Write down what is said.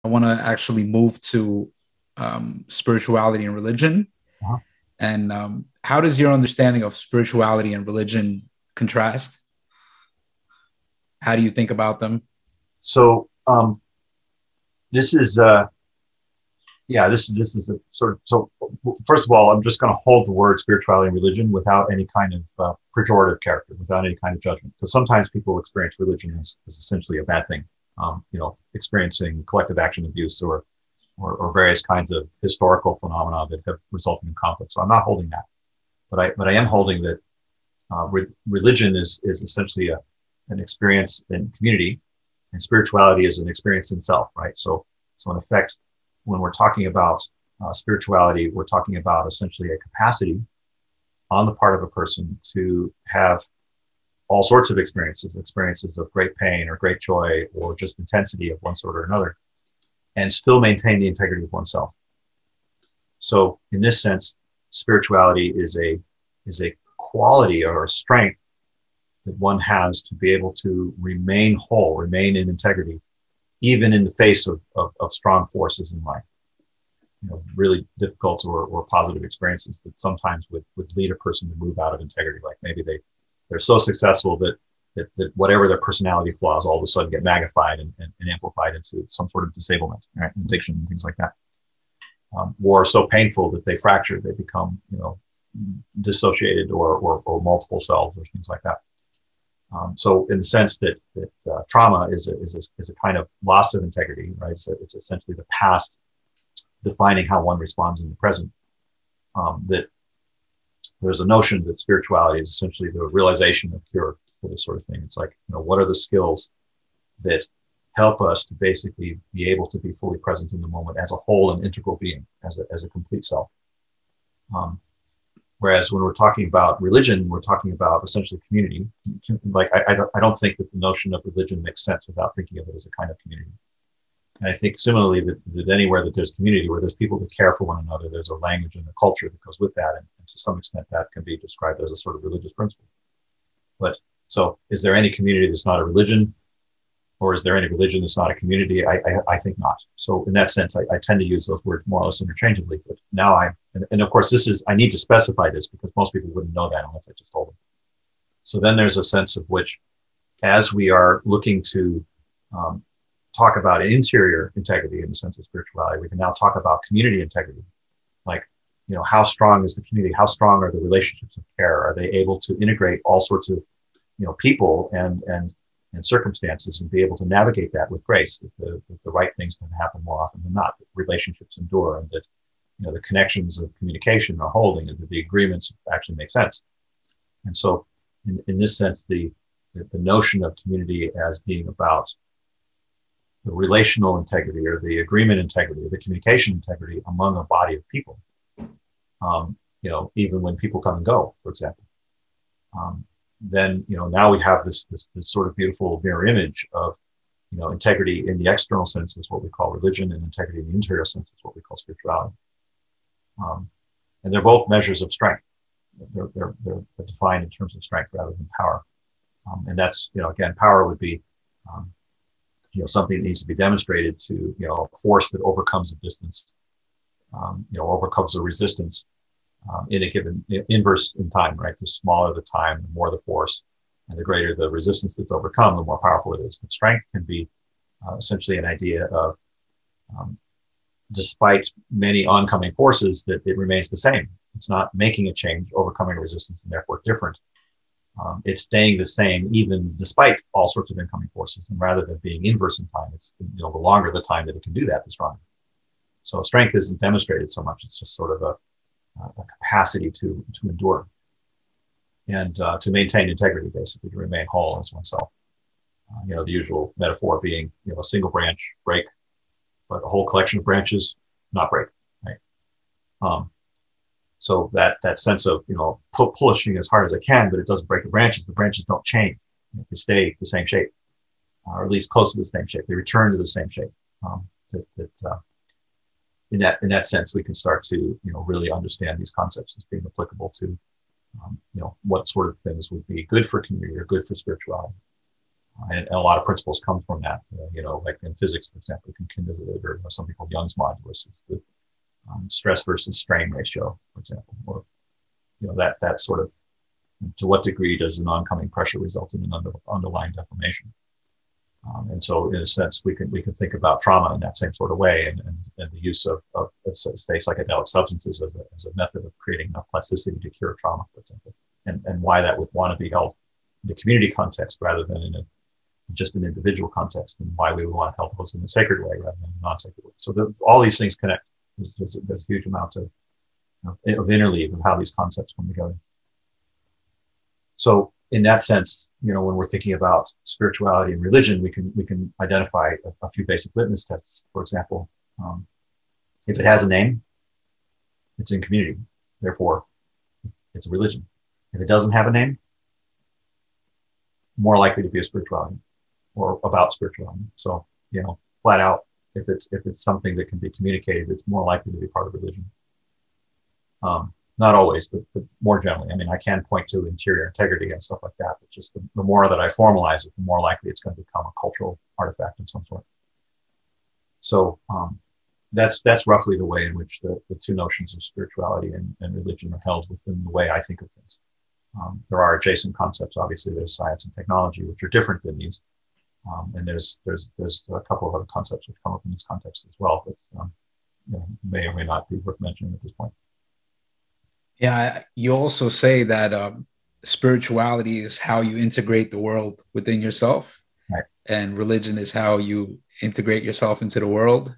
want to actually move to spirituality and religion. Uh-huh. And how does your understanding of spirituality and religion contrast? How do you think about them? So this is this is a sort of, so first of all, I'm just going to hold the word spirituality and religion without any kind of pejorative character, without any kind of judgment, because sometimes people experience religion as essentially a bad thing. Experiencing collective action abuse or various kinds of historical phenomena that have resulted in conflict. So I'm not holding that, but I am holding that religion is essentially an experience in community, and spirituality is an experience in self, right? So in effect, when we're talking about spirituality, we're talking about essentially a capacity on the part of a person to have all sorts of experiences of great pain or great joy or just intensity of one sort or another, and still maintain the integrity of oneself. So in this sense, spirituality is a quality or a strength that one has to be able to remain whole, remain in integrity, even in the face of strong forces in life. Really difficult or positive experiences that sometimes would lead a person to move out of integrity. Like maybe they're so successful that whatever their personality flaws all of a sudden get magnified and amplified into some sort of disablement, right? Addiction and things like that. Or so painful that they fracture, they become, dissociated or multiple selves or things like that. So in the sense that trauma is a kind of loss of integrity, right? It's essentially the past defining how one responds in the present. That there's a notion that spirituality is essentially the realization of cure for this sort of thing. It's like, what are the skills that help us to basically be able to be fully present in the moment as a whole and integral being, as a complete self. Whereas when we're talking about religion, we're talking about essentially community. Like I don't think that the notion of religion makes sense without thinking of it as a kind of community. And I think similarly that anywhere that there's community, where there's people that care for one another, there's a language and a culture that goes with that. And to some extent, that can be described as a sort of religious principle. But so is there any community that's not a religion? Or is there any religion that's not a community? I think not. So in that sense, I tend to use those words more or less interchangeably. But now and of course, I need to specify this because most people wouldn't know that unless I just told them. So then there's a sense of which, as we are looking to talk about interior integrity in the sense of spirituality, we can now talk about community integrity. Like, how strong is the community? How strong are the relationships of care? Are they able to integrate all sorts of, people and circumstances and be able to navigate that with grace, that the right things can happen more often than not, that relationships endure, and that, the connections of communication are holding, and that the agreements actually make sense. And so in this sense, the notion of community as being about the relational integrity or the agreement integrity or the communication integrity among a body of people, even when people come and go, for example, then, now we have this sort of beautiful mirror image of, integrity in the external sense is what we call religion, and integrity in the interior sense is what we call spirituality. And they're both measures of strength. They're defined in terms of strength rather than power. And that's, again, power would be, something that needs to be demonstrated to, a force that overcomes a distance, overcomes a resistance in a given inverse in time, right? The smaller the time, the more the force, and the greater the resistance that's overcome, the more powerful it is. But strength can be essentially an idea of, despite many oncoming forces, that it remains the same. It's not making a change, overcoming a resistance, and therefore different. It's staying the same even despite all sorts of incoming forces. And rather than being inverse in time, it's, the longer the time that it can do that, the stronger. So strength isn't demonstrated so much. It's just sort of a capacity to endure and to maintain integrity, basically, to remain whole as oneself. The usual metaphor being, a single branch break, but a whole collection of branches not break, right? So that sense of, pushing as hard as I can, but it doesn't break the branches. The branches don't change. They stay the same shape, or at least close to the same shape. They return to the same shape. In that sense, we can start to, really understand these concepts as being applicable to, what sort of things would be good for community or good for spirituality. And a lot of principles come from that. Like in physics, for example, you can visit it, or something called Young's modulus, is the stress versus strain ratio, for example, or that sort of, to what degree does an oncoming pressure result in an underlying deformation? And so, in a sense, we can think about trauma in that same sort of way, and the use of let's say, psychedelic substances as a method of creating enough plasticity to cure trauma, for example, and why that would want to be held in a community context rather than in just an individual context, and why we would want to help those in a sacred way rather than a non-sacred way. So all these things connect. There's a huge amount of interleave of how these concepts come together. So in that sense, when we're thinking about spirituality and religion, we can identify a few basic litmus tests. For example, if it has a name, it's in community. Therefore, it's a religion. If it doesn't have a name, more likely to be a spirituality or about spirituality. So, flat out, if it's something that can be communicated, it's more likely to be part of religion. Not always, but more generally. I mean, I can point to interior integrity and stuff like that, but just the more that I formalize it, the more likely it's going to become a cultural artifact of some sort. So that's roughly the way in which the two notions of spirituality and religion are held within the way I think of things. There are adjacent concepts. Obviously, there's science and technology, which are different than these. And there's a couple of other concepts which come up in this context as well, but may or may not be worth mentioning at this point. Yeah, you also say that spirituality is how you integrate the world within yourself, right, and religion is how you integrate yourself into the world.